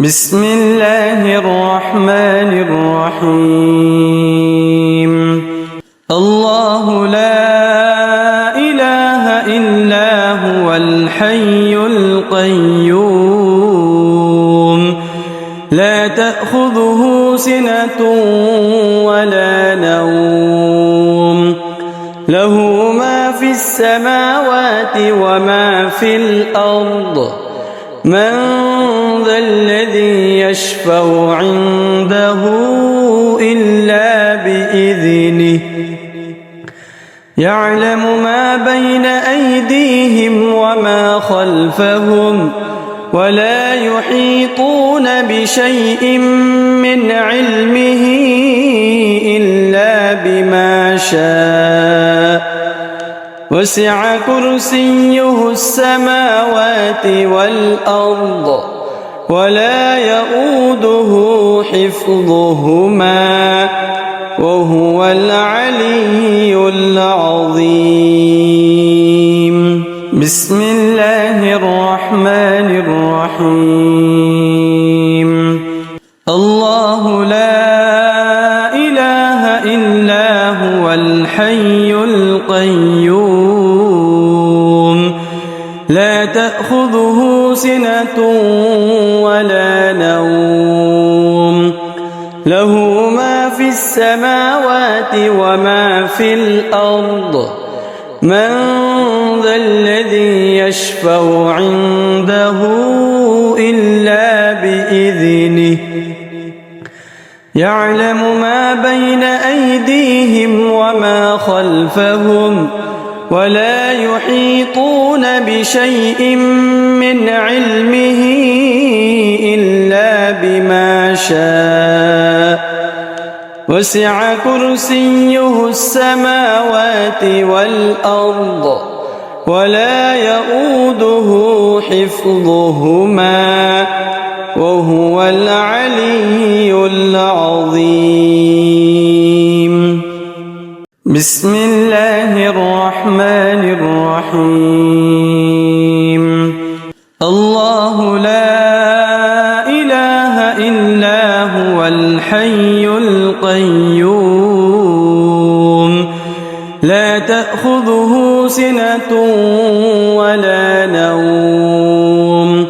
بسم الله الرحمن الرحيم. الله لا إله إلا هو الحي القيوم لا تأخذه سنة ولا نوم له ما في السماوات وما في الأرض من ذا الذي يشفع عنده إلا بإذنه يعلم ما بين أيديهم وما خلفهم ولا يحيطون بشيء من علمه إلا بما شاء وسع كرسيه السماوات والأرض ولا يؤوده حفظهما وهو العلي العظيم. بسم الله الرحمن الرحيم. الله لا إله إلا هو الحي القيوم لا تأخذه سنة ولا نوم له ما في السماوات وما في الأرض من ذا الذي يشفع عنده إلا بإذنه يعلم ما بين أيديهم وما خلفهم ولا يحيطون بشيء من علمه إلا بما شاء وسع كرسيه السماوات والأرض ولا يؤوده حفظهما وهو العلي العظيم. بسم الله الرحمن الرحيم. الله لا إله إلا هو الحي القيوم لا تأخذه سنة ولا نوم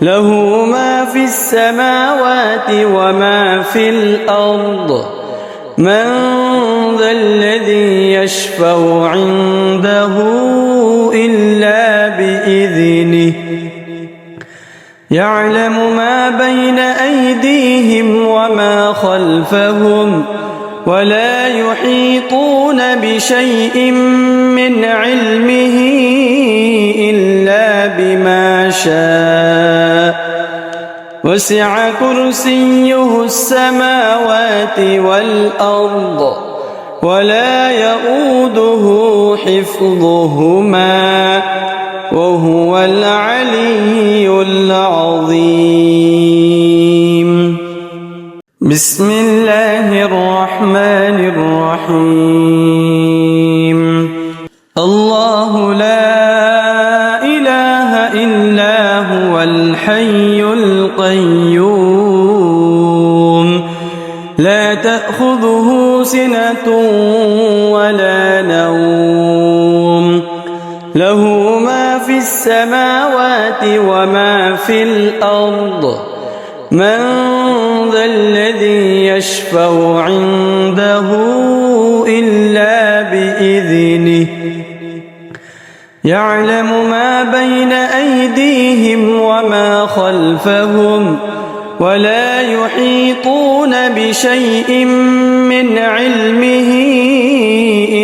له ما في السماوات وما في الأرض من ذا الذي يشفع عنده إلا بإذنه يعلم ما بين أيديهم وما خلفهم ولا يحيطون بشيء من علمه إلا بما شاء وسع كرسيه السماوات والأرض ولا يؤوده حفظهما وهو العلي العظيم. بسم الله الرحمن الرحيم. الله لا إله إلا هو الحي القيوم لا تأخذه سنة ولا نوم له ما في السماوات وما في الأرض من ذا الذي يشفع عنده إلا بإذنه يعلم ما بين أيديهم وما خلفهم ولا يحيطون بشيء من علمه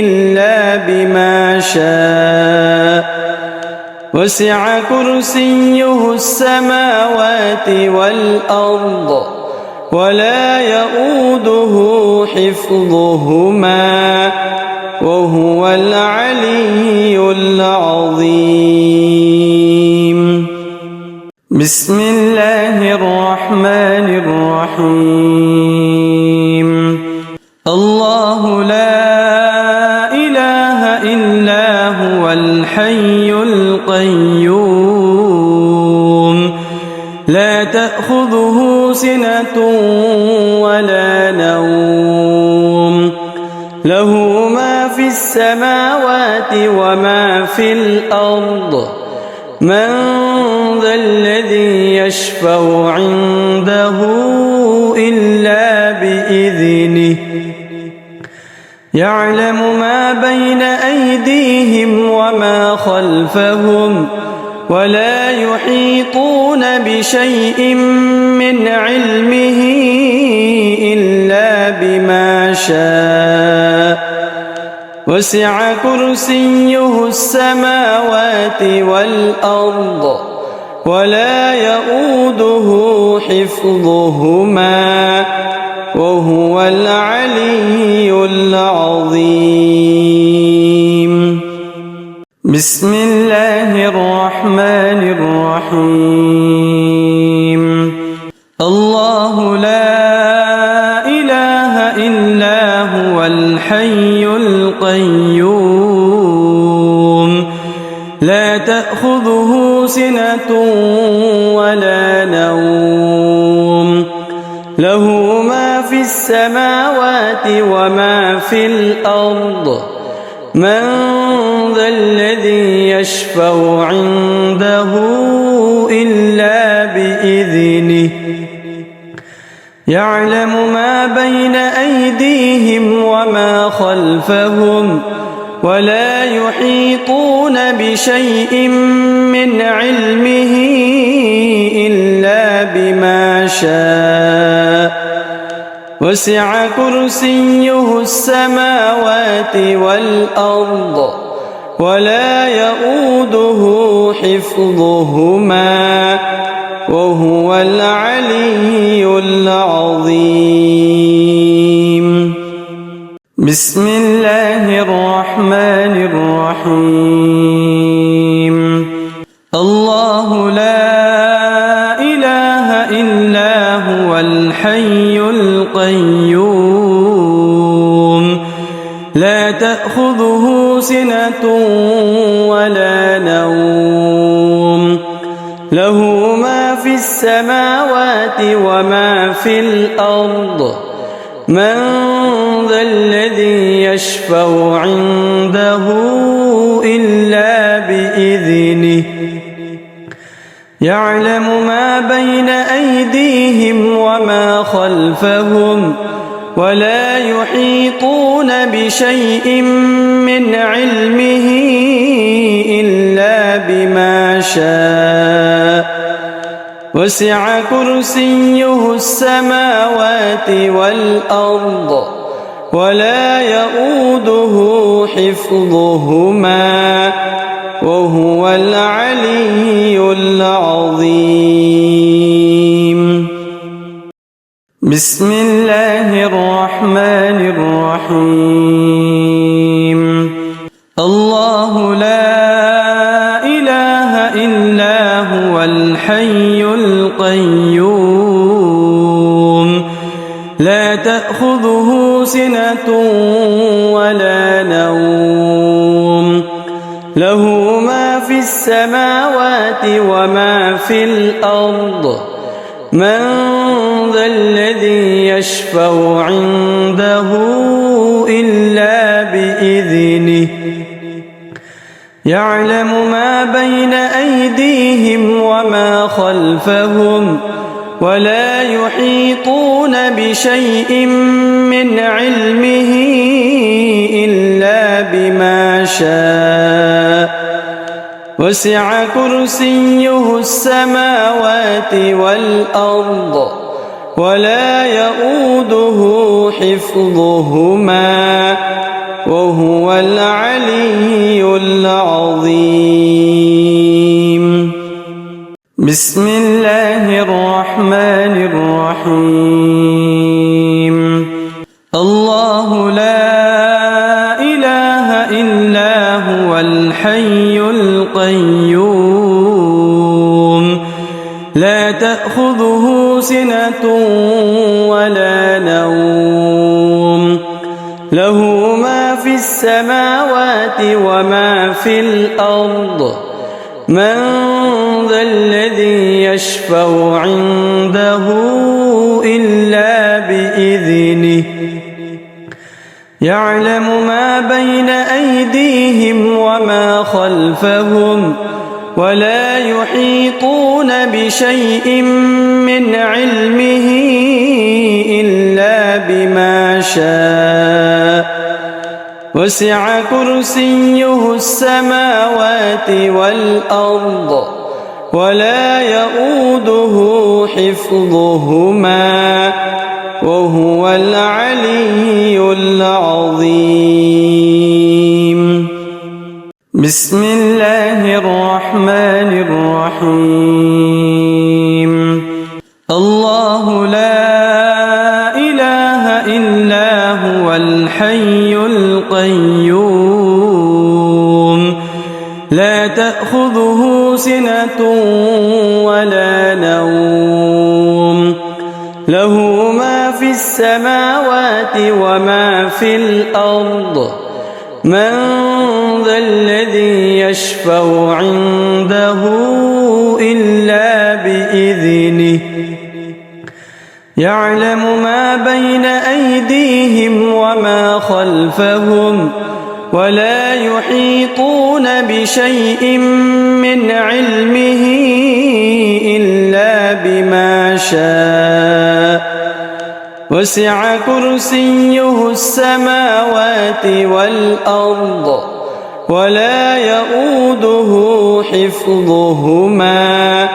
إلا بما شاء وسع كرسيه السماوات والأرض ولا يؤوده حفظهما وهو العلي العظيم. بسم الله الرحمن الرحيم. الله لا إله إلا هو الحي القيوم لا تأخذه تأخذه سنة ولا نوم له ما في السماوات وما في الأرض من ذا الذي يشفع عنده إلا بإذنه يعلم ما بين أيديهم وما خلفهم ولا يحيطون بشيء من علمه إلا بما شاء وسع كرسيه السماوات والأرض ولا يؤوده حفظهما وهو العلي العظيم. بسم الله الرحمن الرحيم. الله لا إله إلا هو الحي القيوم لا تأخذه سنة ولا نوم له ما في السماوات وما في الأرض من ذا الذي يشفع عنده إلا بإذنه يعلم ما بين أيديهم وما خلفهم ولا يحيطون بشيء من علمه إلا بما شاء وسع كرسيه السماوات والأرض ولا يؤوده حفظهما وهو العلي العظيم. بسم الله الرحمن الرحيم. الله لا إله إلا هو الحي القيوم لا تأخذه سنة ولا نوم له ما في السماوات وما في الأرض من ذا الذي يشفع عنده إلا بإذنه يعلم ما بين أيديهم وما خلفهم ولا يحيطون بشيء من علمه إلا بما شاء وسع كرسيه السماوات والأرض ولا يؤوده حفظهما وهو العلي العظيم. بسم الله الرحمن الرحيم. الله لا إله إلا هو الحي القيوم لا تأخذه سنة ولا نوم له ما في السماوات وما في الأرض من ذا الذي يشفع عنده إلا بإذنه يعلم ما بين أيديهم وما خلفهم ولا يحيطون بشيء من علمه إلا بما شاء وسع كرسيه السماوات والأرض ولا يؤوده حفظهما وهو العلي العظيم. بسم الله الرحمن الرحيم. الله لا إله إلا هو الحي القيوم لا تأخذه سنة ولا نوم له ما في السماوات وما في الأرض من ذا الذي يشفع عنده إلا بإذنه يعلم ما بين أيديهم وما خلفهم ولا يحيطون بشيء من علمه إلا بما شاء وسع كرسيه السماوات والأرض ولا يؤوده حفظهما وهو العلي العظيم. بسم الله الرحمن الرحيم. الله لا إله إلا هو الحي القيوم لا تأخذه سنة ولا نوم له ما في السماوات وما في الأرض من ذا الذي يشفع عنده إلا بإذنه يعلم ما بين أيديهم وما خلفهم ولا يحيطون بشيء من علمه إلا بما شاء وسع كرسيه السماوات والأرض ولا يؤوده حفظهما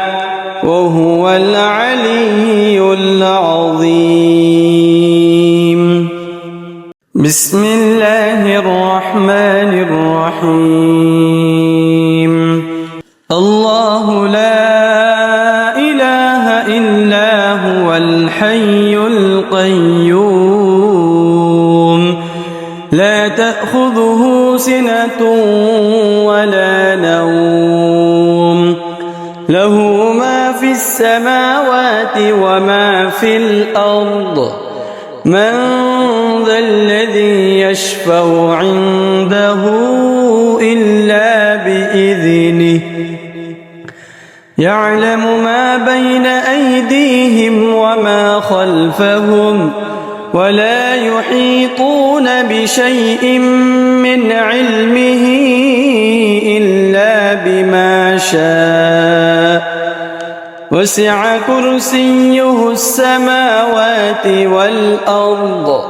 وهو العلي العظيم. بسم الله الرحمن الرحيم. الله لا إله إلا هو الحي القيوم لا تأخذه سنة ولا نوم له ما في السماوات وما في الأرض من ذا الذي يشفع عنده إلا بإذنه يعلم ما بين أيديهم وما خلفهم ولا يحيطون بشيء من علمه إلا بما شاء وسع كرسيه السماوات والأرض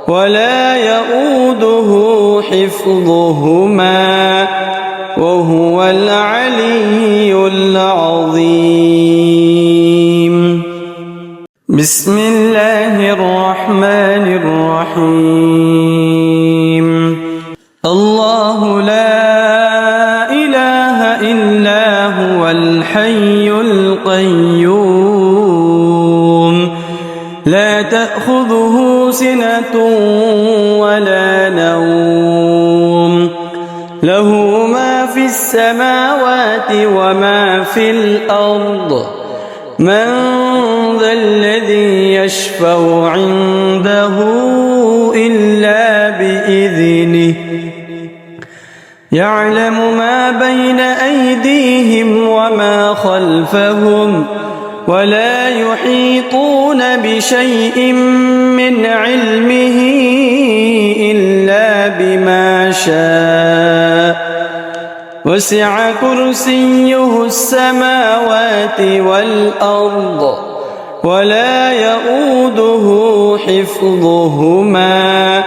ولا يؤوده حفظهما وهو العلي العظيم. بسم الله الرحمن الرحيم. الله لا إله إلا هو الحي القيوم لا تأخذه سنة ولا نوم له ما في السماوات وما في الأرض من ذا الذي يشفع عنده إلا بإذنه يعلم ما بين أيديهم وما خلفهم ولا يحيطون بشيء من علمه إلا بما شاء وسع كرسيه السماوات والأرض ولا يؤوده حفظهما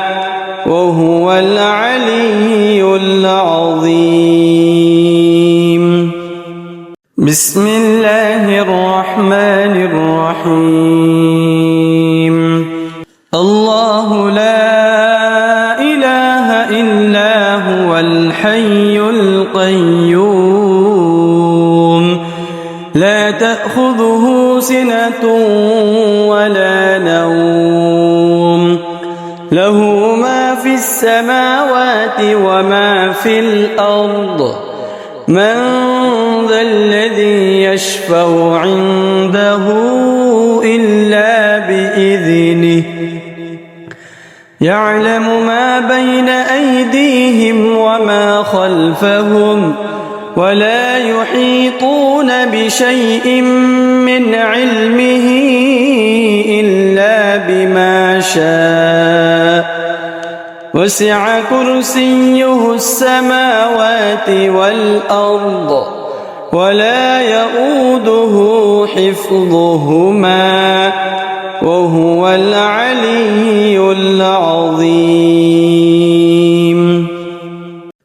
وهو العلي العظيم. بسم الله الرحمن الرحيم. الله لا إله إلا هو الحي القيوم لا تأخذه سنة ولا نوم له ما في السماوات وما في الأرض من ذا الذي يشفع عنده إلا بإذنه يعلم ما بين أيديهم وما خلفهم ولا يحيطون بشيء من علمه إلا بما شاء وسع كرسيه السماوات والأرض ولا يؤوده حفظهما وهو العلي العظيم.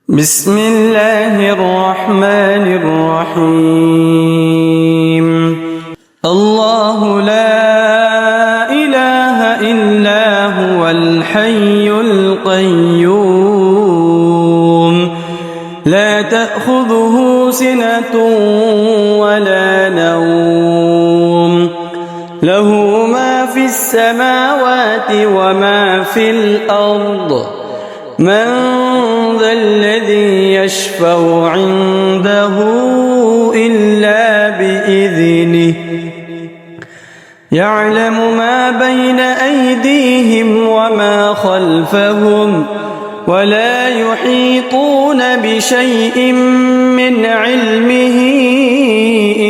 بسم الله الرحمن الرحيم. الله لا إله إلا هو الحي القيوم لا تأخذه سنة ولا نوم له ما في السماوات وما في الأرض من ذا الذي يشفع عنده إلا بإذنه يعلم ما بين أيديهم وما خلفهم ولا يحيطون بشيء من علمه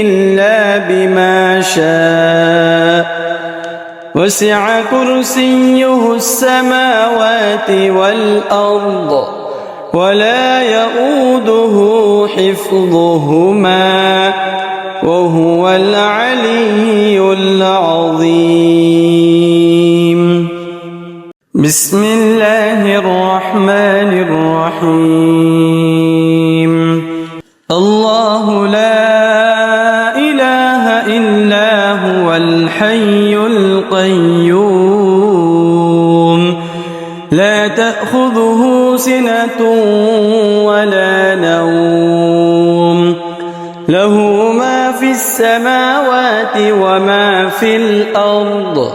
إلا بما شاء وسع كرسيه السماوات والأرض ولا يؤوده حفظهما وهو العلي العظيم. بسم الله الرحمن الرحيم. الله لا إله إلا هو الحي القيوم لا تأخذه سنة ولا نوم له ما في السماوات وما في الأرض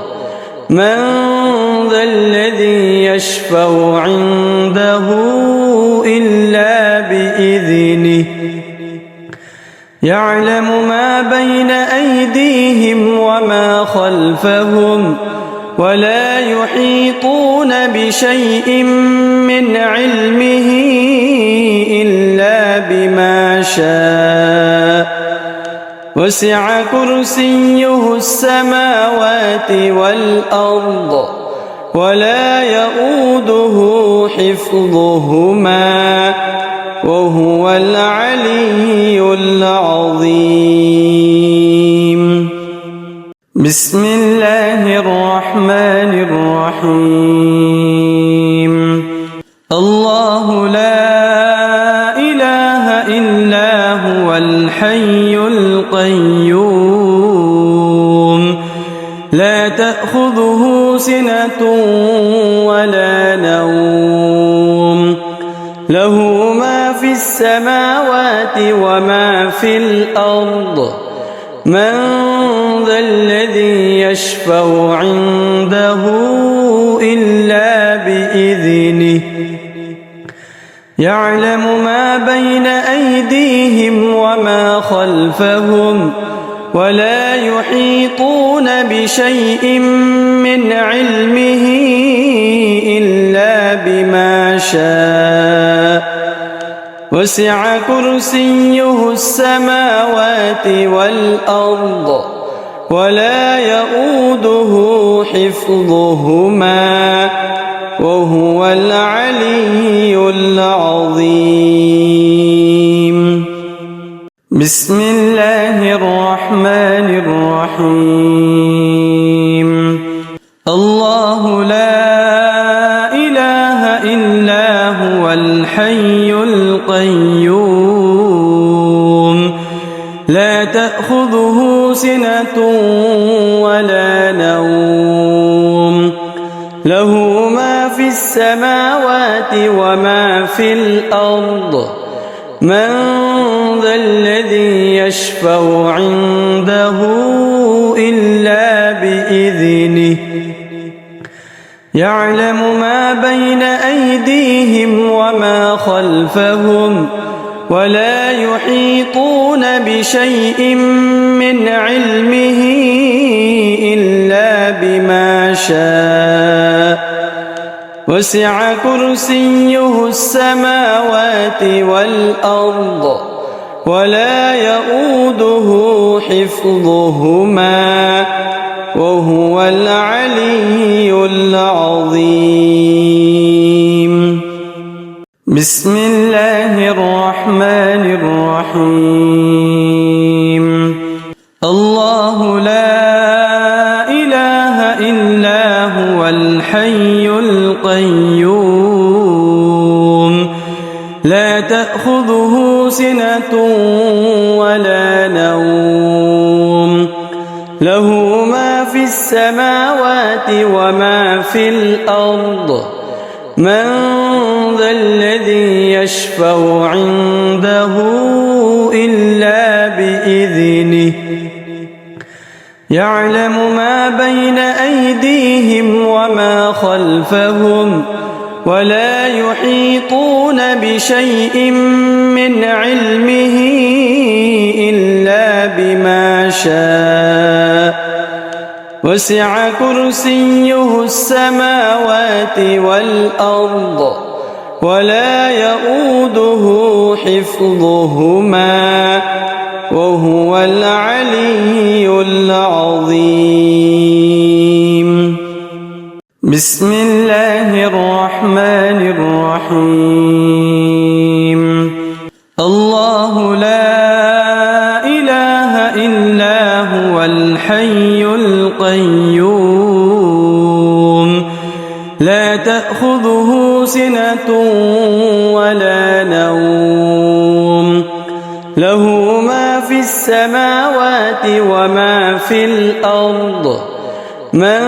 من ذا الذي يشفع عنده إلا بإذنه يعلم ما بين أيديهم وما خلفهم ولا يحيطون بشيء من علمه إلا بما شاء وسع كرسيه السماوات والأرض ولا يؤوده حفظهما وهو العلي العظيم. بسم الله الرحمن الرحيم. الله لا إله إلا هو الحي القيوم لا تأخذه سنة ولا نوم له ما في السماوات وما في الأرض من ذا الذي يشفع عنده إلا بإذنه يعلم ما بين أيديهم وما خلفهم ولا يحيطون بشيء من علمه إلا بما شاء وسع كرسيه السماوات والأرض ولا يؤوده حفظهما وهو العلي العظيم. بسم الله الرحمن الرحيم. الله لا إله إلا هو الحي القيوم لا تأخذه سنة ولا نوم له ما في السماوات وما في الأرض من ذا الذي يشفع عنده إلا بإذنه يعلم ما بين أيديهم وما خلفهم ولا يحيطون بشيء من علمه إلا بما شاء وسع كرسيه السماوات والأرض ولا يؤوده حفظهما وهو العلي العظيم. بسم الله الرحمن الرحيم. الله لا إله إلا هو الحي القيوم لا تأخذه سنة ولا نوم له ما في السماوات وما في الأرض من ذا الذي يشفع عنده إلا بإذنه يعلم ما بين أيديهم وما خلفهم ولا يحيطون بشيء من علمه إلا بما شاء وسع كرسيه السماوات والأرض ولا يؤوده حفظهما وهو العلي العظيم. بسم الله الرحمن الرحيم. الله لا إله إلا هو الحي القيوم لا تأخذه سنة ولا نوم له ما في السماوات وما في الأرض من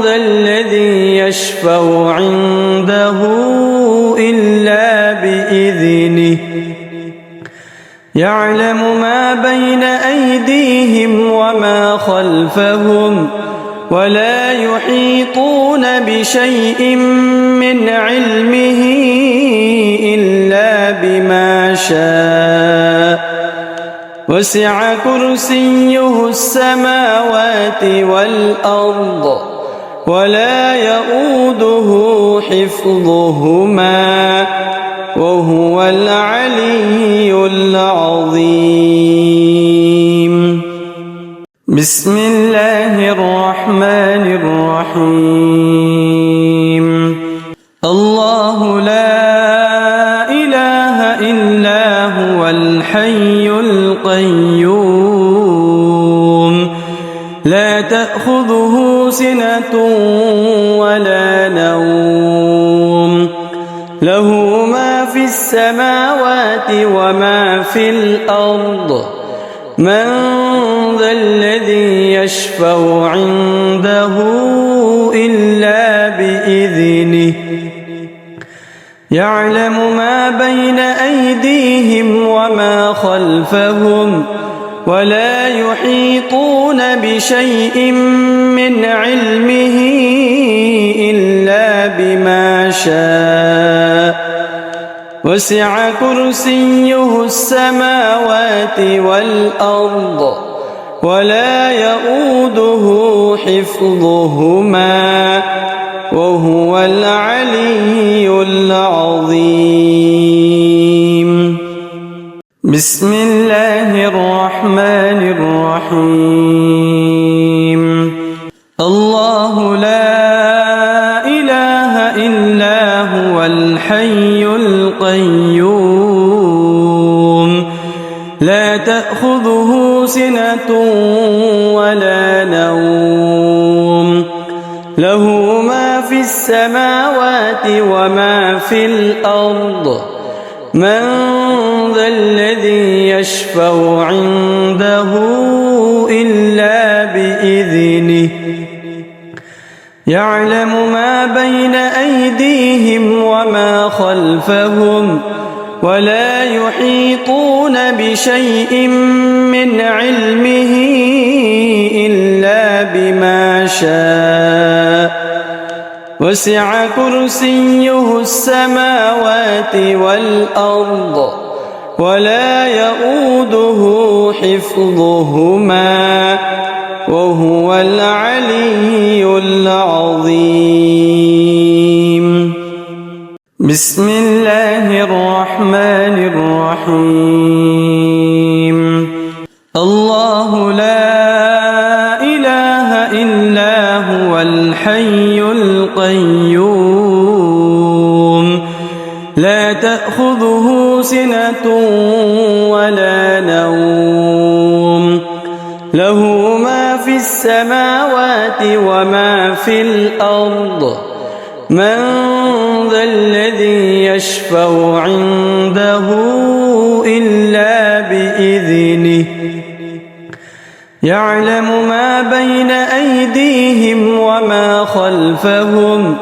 ذا الذي يشفع عنده إلا بإذنه يعلم ما بين أيديهم وما خلفهم ولا يحيطون بشيء من علمه إلا بما شاء وسع كرسيه السماوات والأرض ولا يؤوده حفظهما وهو العلي العظيم. بسم الله الرحمن الرحيم. الله لا إله إلا هو الحي القيوم لا تأخذه سنة ولا نوم له ما في السماوات وما في الأرض من ذا الذي يشفع عنده إلا بإذنه يعلم ما بين أيديهم وما خلفهم ولا يحيطون بشيء من علمه إلا بما شاء وسع كرسيه السماوات والأرض ولا يؤوده حفظهما وهو العلي العظيم. بسم الله الرحمن الرحيم. الله لا إله إلا هو الحي القيوم لا تأخذه سنة ولا نوم له ما في السماوات وما في الأرض من ذا الذي يشفع عنده إلا بإذنه يعلم ما بين أيديهم وما خلفهم ولا يحيطون بشيء من علمه إلا بما شاء وسع كرسيه السماوات والأرض ولا يؤوده حفظهما وهو العلي العظيم. بسم الله الرحمن الرحيم. هو الحي القيوم لا تأخذه سنة ولا نوم له ما في السماوات وما في الأرض من ذا الذي يشفع عنده إلا بإذنه يعلم ما بين أيديهم وما خلفهم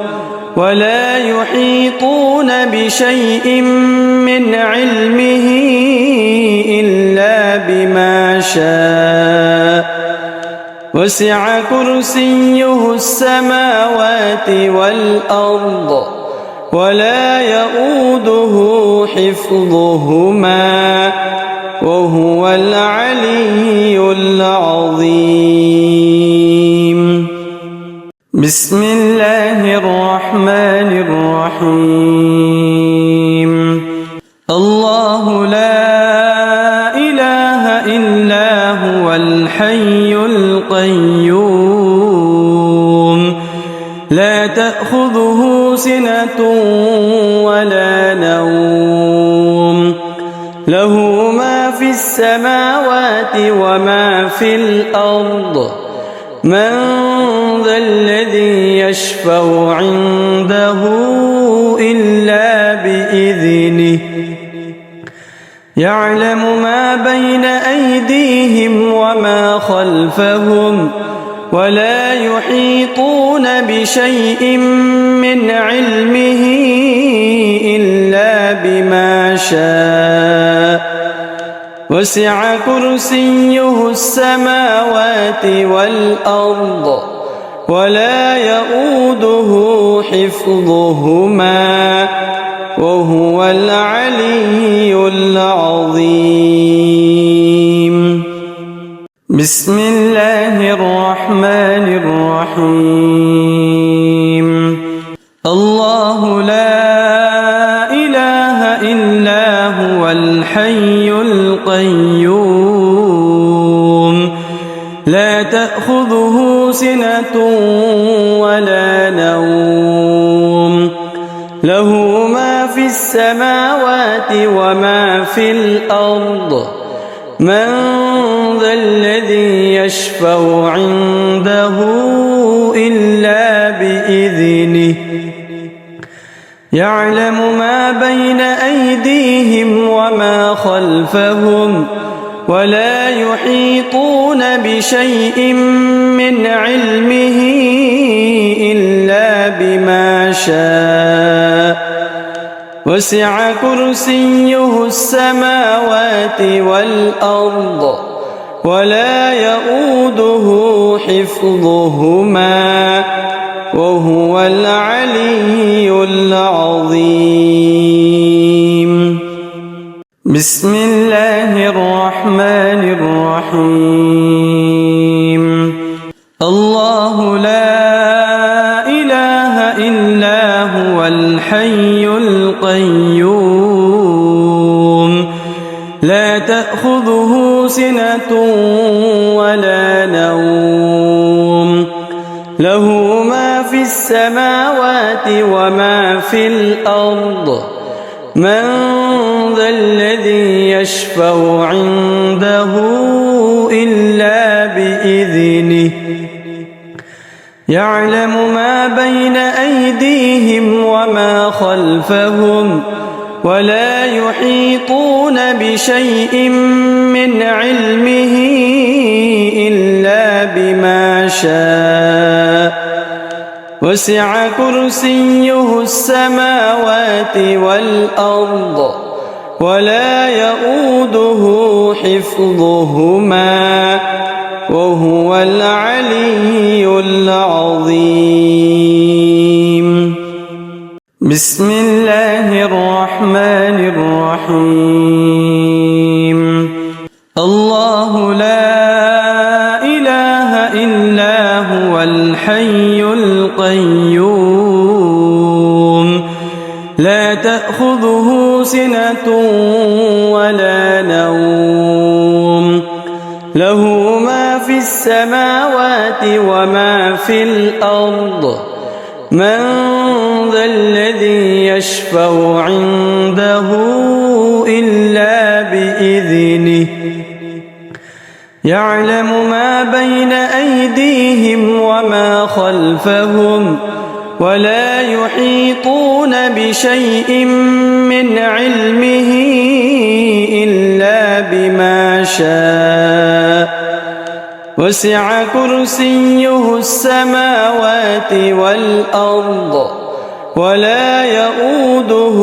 ولا يحيطون بشيء من علمه إلا بما شاء وسع كرسيه السماوات والأرض ولا يؤوده حفظهما وهو العلي العظيم بسم الله الرحمن الرحيم الله لا إله إلا هو الحي القيوم لا تأخذه سنة ولا نوم له ما في السماوات وما في الأرض من ذا الذي يشفع عنده إلا بإذنه يعلم ما بين أيديهم وما خلفهم ولا يحيطون بشيء من علمه إلا بما شاء وسع كرسيه السماوات والأرض ولا يؤوده حفظهما وهو العلي العظيم بسم الله الرحمن الرحيم الله لا إله إلا هو الحي القيوم لا تأخذه سنة ولا نوم له ما في السماوات وما في الأرض من ذا الذي يشفع عنده إلا بإذنه يعلم ما بين أيديهم وما خلفهم ولا يحيطون بشيء من علمه إلا بما شاء وسع كرسيه السماوات والأرض ولا يؤوده حفظهما وهو العلي العظيم بسم الله الرحمن الرحيم الله لا إله إلا هو الحي القيوم لا تأخذه سنة ولا نوم له ما في السماوات وما في الأرض من ذا الذي يشفع عنده إلا بإذنه يعلم ما بين أيديهم وما خلفهم ولا يحيطون بشيء من علمه إلا بما شاء وسع كرسيه السماوات والأرض ولا يؤوده حفظهما وهو العلي العظيم بسم الله الرحمن الرحيم الله لا إله إلا هو الحي القيوم لا تأخذه سنة ولا نوم له ما في السماوات وما في الأرض من ذا الذي يشفع عنده إلا بإذنه يعلم ما بين أيديهم وما خلفهم ولا يحيطون بشيء من علمه إلا بما شاء وسع كرسيه السماوات والأرض ولا يؤوده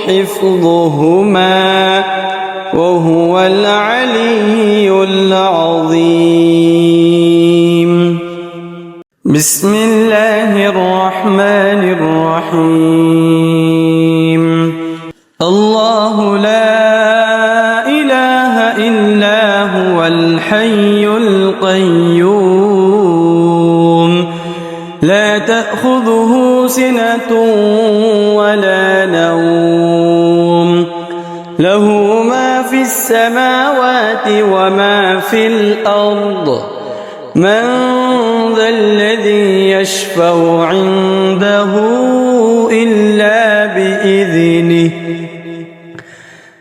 حفظهما وهو العلي العظيم. بسم الله الرحمن الرحيم. الله لا إله إلا هو الحي القيوم لا تأخذه سنة ولا نوم له ما في السماوات وما في الأرض من ذا الذي يشفع عنده إلا بإذنه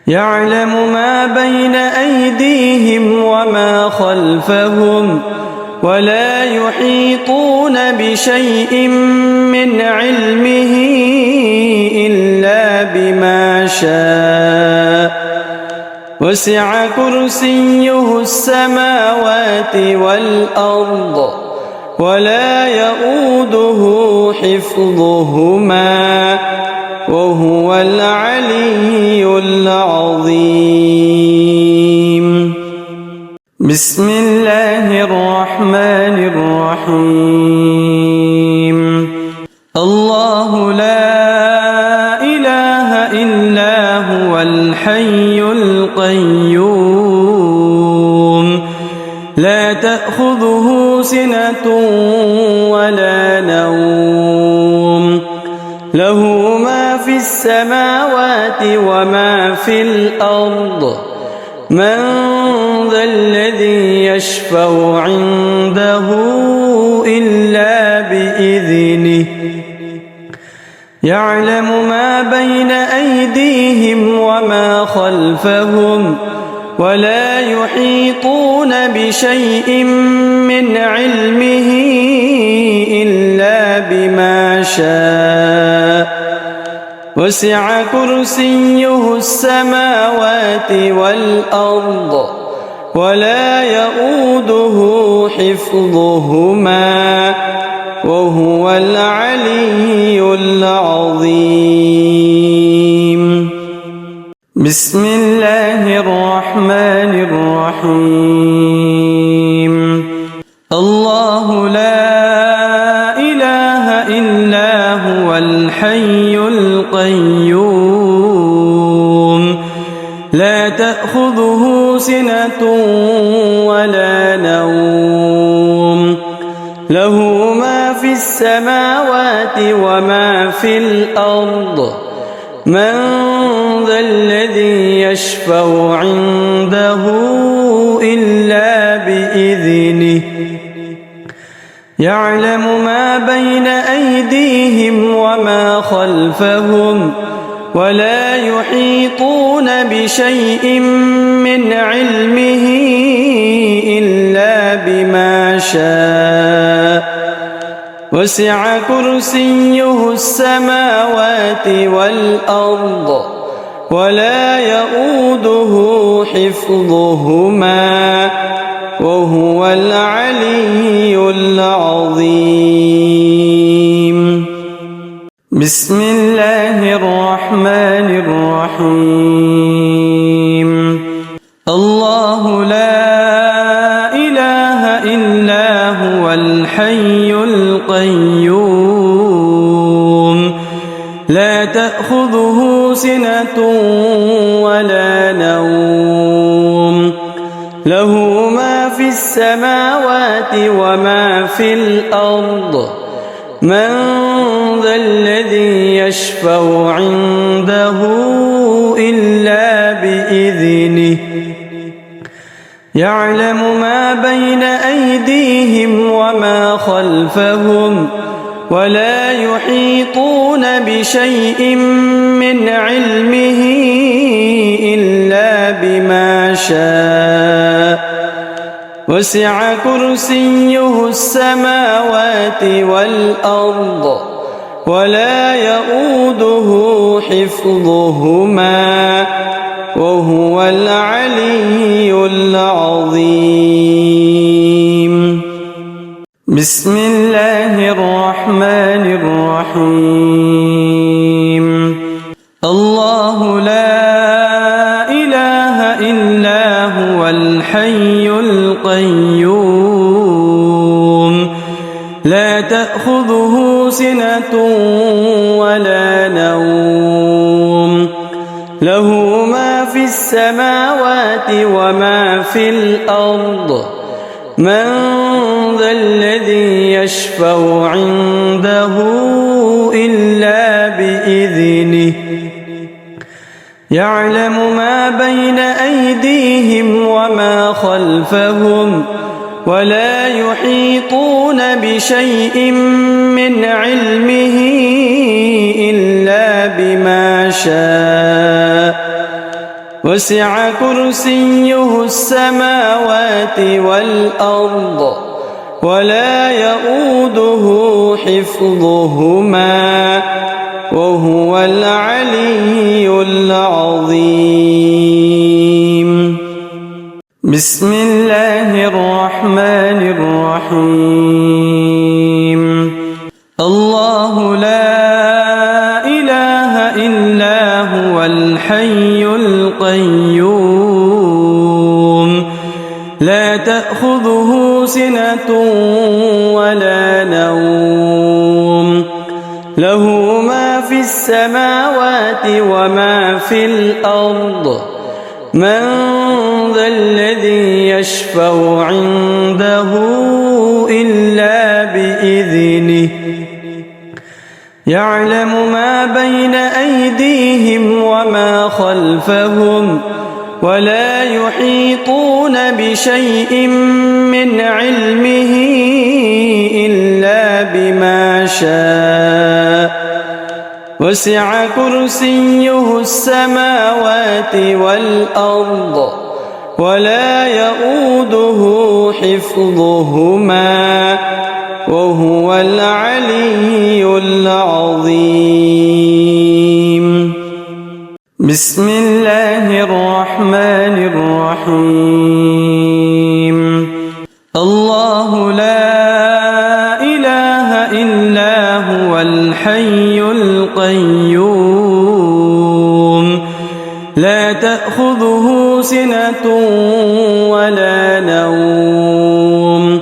يعلم ما بين أيديهم وما خلفهم ولا يحيطون بشيء من علمه إلا بما شاء وسع كرسيه السماوات والأرض ولا يؤوده حفظهما وهو العلي العظيم. بسم الله الرحمن الرحيم. الله لا إله إلا هو الحي القيوم لا تأخذه سنة ولا نوم له ما في السماوات وما في الأرض من ذا الذي يشفع عنده إلا بإذنه يعلم ما بين أيديهم وما خلفهم ولا يحيطون بشيء من علمه إلا بما شاء وسع كرسيه السماوات والأرض ولا يؤوده حفظهما وهو العلي العظيم. بسم الله الرحمن الرحيم. الله لا إله إلا هو الحي القيوم لا تأخذه سنة ولا نوم له ما في السماوات وما في الأرض من ذا الذي يشفع عنده إلا بإذنه يعلم ما بين أيديهم وما خلفهم ولا يحيطون بشيء من علمه إلا بما شاء وسع كرسيه السماوات والأرض ولا يؤوده حفظهما وهو العلي العظيم. بسم الله الرحمن الرحيم. الله لا إله إلا هو الحي القيوم لا تأخذه سنة ولا نوم له ما في السماوات وما في الأرض من ذا الذي يشفع عنده إلا بإذنه يعلم ما بين أيديهم وما خلفهم ولا يحيطون بشيء من علمه إلا بما شاء وسع كرسيه السماوات والأرض ولا يؤوده حفظهما وهو العلي العظيم. بسم الله الرحمن الرحيم. الله لا إله إلا هو الحي القيوم لا تأخذه سنة ولا نوم له ما في السماوات وما في الأرض من ذا الذي يشفع عنده إلا بإذنه يعلم ما بين أيديهم وما خلفهم ولا يحيطون بشيء من علمه إلا بما شاء وسع كرسيه السماوات والأرض ولا يؤوده حفظهما وهو العلي العظيم. بسم الله الرحمن الرحيم. الله لا إله إلا هو الحي القيوم لا تأخذه سنة ولا نوم له ما في السماوات وما في الأرض من ذا الذي يشفع عنده إلا بإذنه يعلم ما بين أيديهم وما خلفهم ولا يحيطون بشيء من علمه إلا بما شاء وسع كرسيه السماوات والأرض ولا يؤوده حفظهما وهو العلي العظيم. بسم الله الرحمن الرحيم. الله لا إله إلا هو الحي القيوم لا تأخذه سنة ولا نوم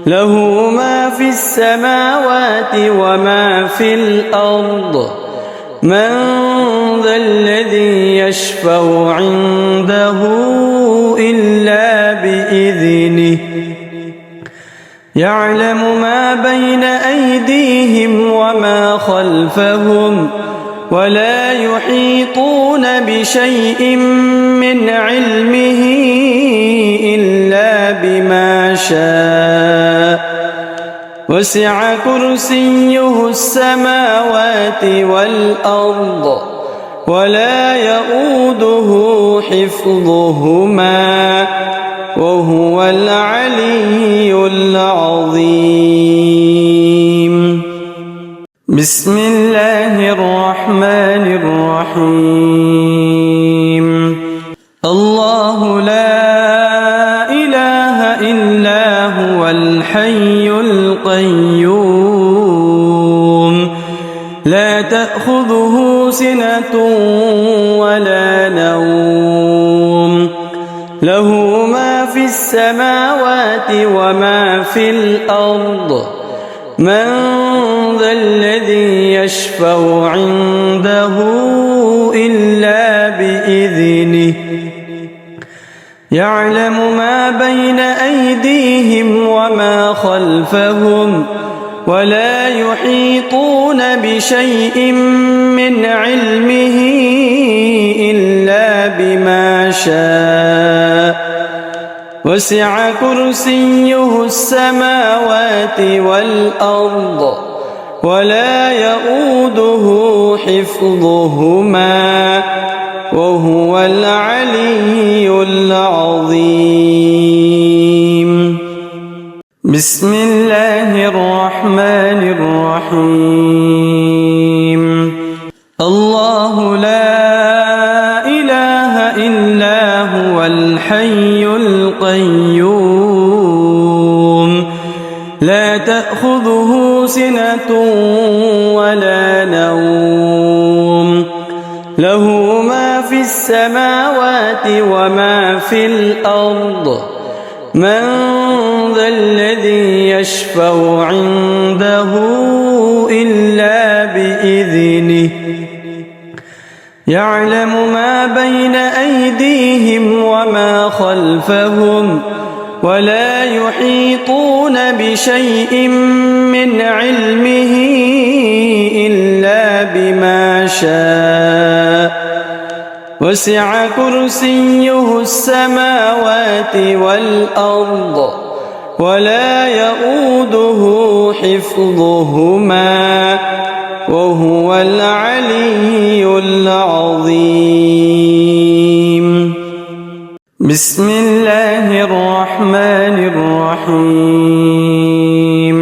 له ما في السماوات وما في الأرض من ذا الذي يشفع عنده إلا بإذنه يعلم ما بين أيديهم وما خلفهم ولا يحيطون بشيء من علمه إلا بما شاء وسع كرسيه السماوات والأرض ولا يؤوده حفظهما وهو العلي العظيم. بسم الله الرحمن الرحيم. الله لا إله إلا هو الحي القيوم لا تأخذه سنة ولا نوم له ما في السماوات وما في الأرض من ذا الذي يشفع عنده إلا بإذنه يعلم ما بين أيديهم وما خلفهم ولا يحيطون بشيء من علمه إلا بما شاء وسع كرسيه السماوات والأرض ولا يؤوده حفظهما وهو العلي العظيم. بسم الله الرحمن الرحيم. الله لا إله إلا هو الحي القيوم لا تأخذه سنة ولا نوم له ما في السماوات وما في الأرض من ذا الذي يشفع عنده إلا بإذنه يعلم ما بين أيديهم وما خلفهم ولا يحيطون بشيء من علمه إلا بما شاء وسع كرسيه السماوات والأرض ولا يؤوده حفظهما وهو العلي العظيم. بسم الله الرحمن الرحيم.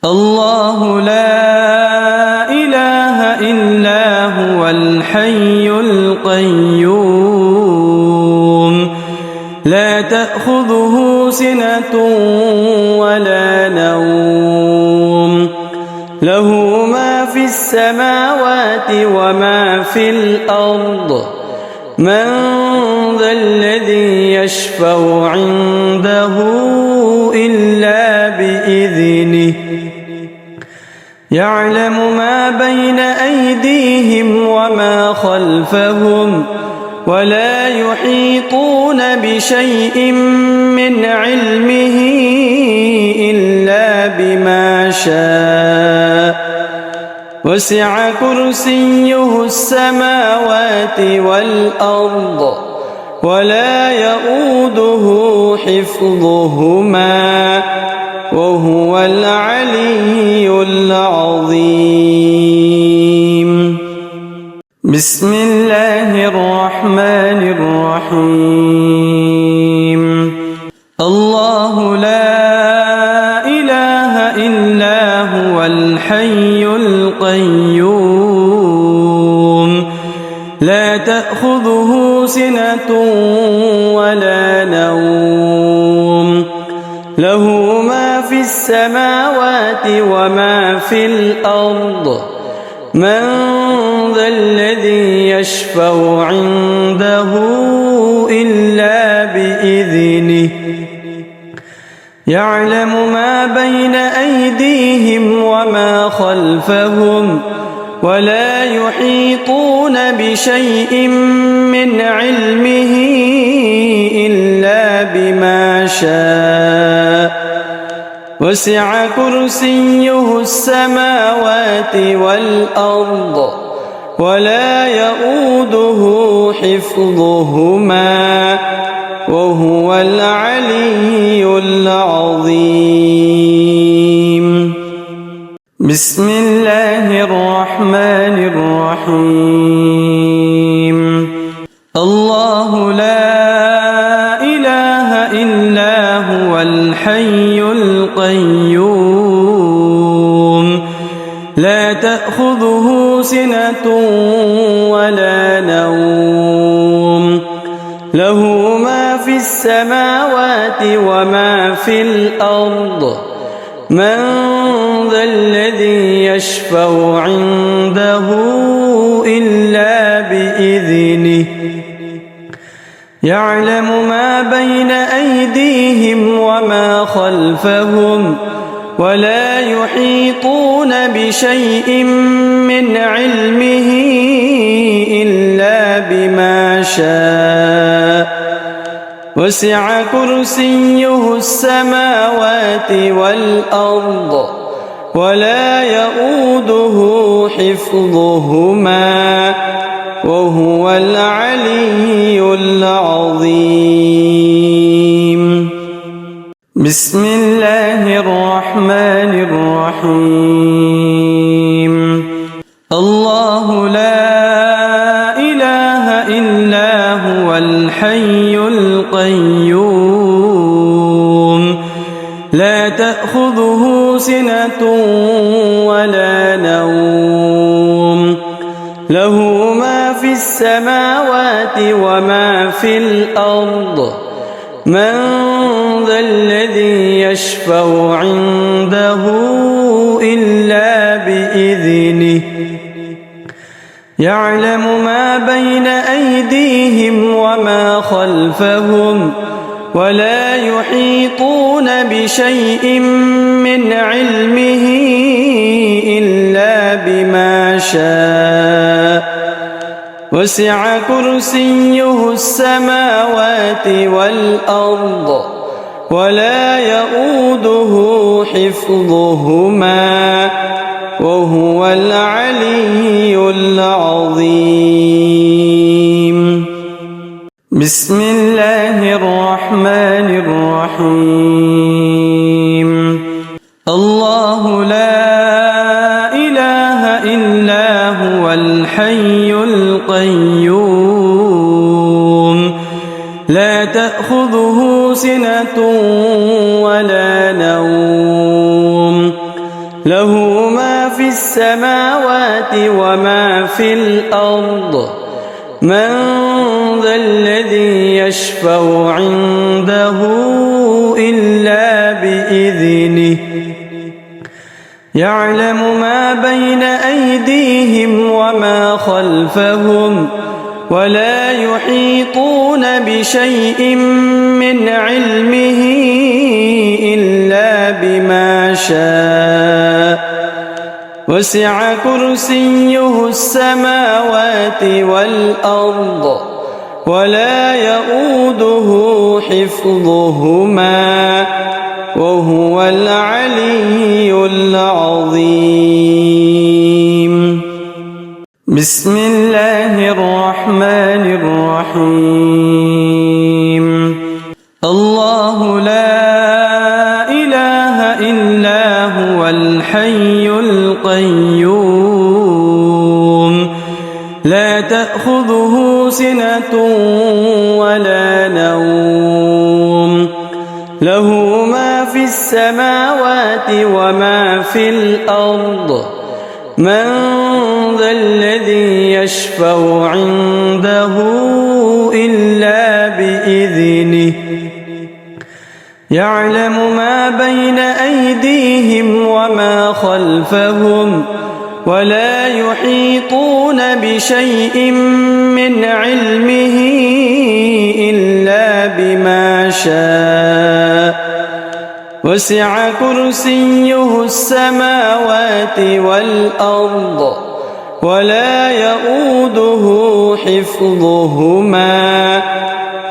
الله لا إله إلا هو الحي القيوم لا تأخذه سنة ولا نوم له ما في السماوات وما في الأرض من ذا الذي يشفع عنده إلا بإذنه يعلم ما بين أيديهم وما خلفهم ولا يحيطون بشيء من علمه إلا بما شاء وسع كرسيه السماوات والأرض ولا يؤوده حفظهما وهو العلي العظيم. بسم الله الرحمن الرحيم. الله لا إله إلا هو الحي القيوم لا تأخذه سنة ولا نوم له ما في السماوات وما في الأرض من ذا الذي يشفع عنده إلا بإذنه يعلم ما بين أيديهم وما خلفهم ولا يحيطون بشيء من علمه إلا بما شاء وسع كرسيه السماوات والأرض ولا يؤوده حفظهما وهو العلي العظيم. بسم الله الرحمن الرحيم. الله لا إله إلا هو الحي القيوم لا تأخذه سنة ولا نوم له ما في السماوات وما في الأرض من ذا الذي يشفع عنده إلا بإذنه يعلم ما بين أيديهم وما خلفهم ولا يحيطون بشيء من علمه إلا بما شاء وسع كرسيه السماوات والأرض ولا يؤوده حفظهما وهو العلي العظيم. بسم الله الرحمن الرحيم الله لا إله إلا هو الحي القيوم لا تأخذه سنة ولا نوم له ما في السماوات وما في الأرض من ذا الذي يشفع عنده إلا بإذنه يعلم ما بين أيديهم وما خلفهم ولا يحيطون بشيء من علمه إلا بما شاء وسع كرسيه السماوات والأرض ولا يؤوده حفظهما وهو العلي العظيم بسم الله الرحمن الرحيم الله لا إله إلا هو الحي القيوم لا تأخذه سنة ولا نوم له ما في السماوات وما في الأرض من ذا الذي يشفع عنده إلا بإذنه يعلم ما بين أيديهم وما خلفهم ولا يحيطون بشيء من علمه إلا بما شاء وسع كرسيه السماوات والأرض ولا يؤوده حفظهما وهو العلي العظيم بسم الله الرحمن الرحيم الله لا إله إلا هو الحي القيوم لا تأخذه سنة ولا نوم له ما في السماوات وما في الأرض من ذا الذي يشفع عنده إلا بإذنه يعلم ما بين أيديهم وما خلفهم ولا يحيطون بشيء من علمه إلا بما شاء وسع كرسيه السماوات والأرض ولا يؤوده حفظهما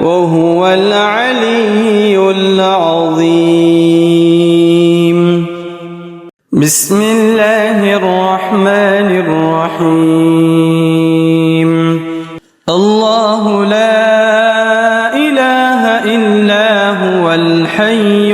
وهو العلي العظيم بسم الله الرحمن الرحيم الله لا إله إلا هو الحي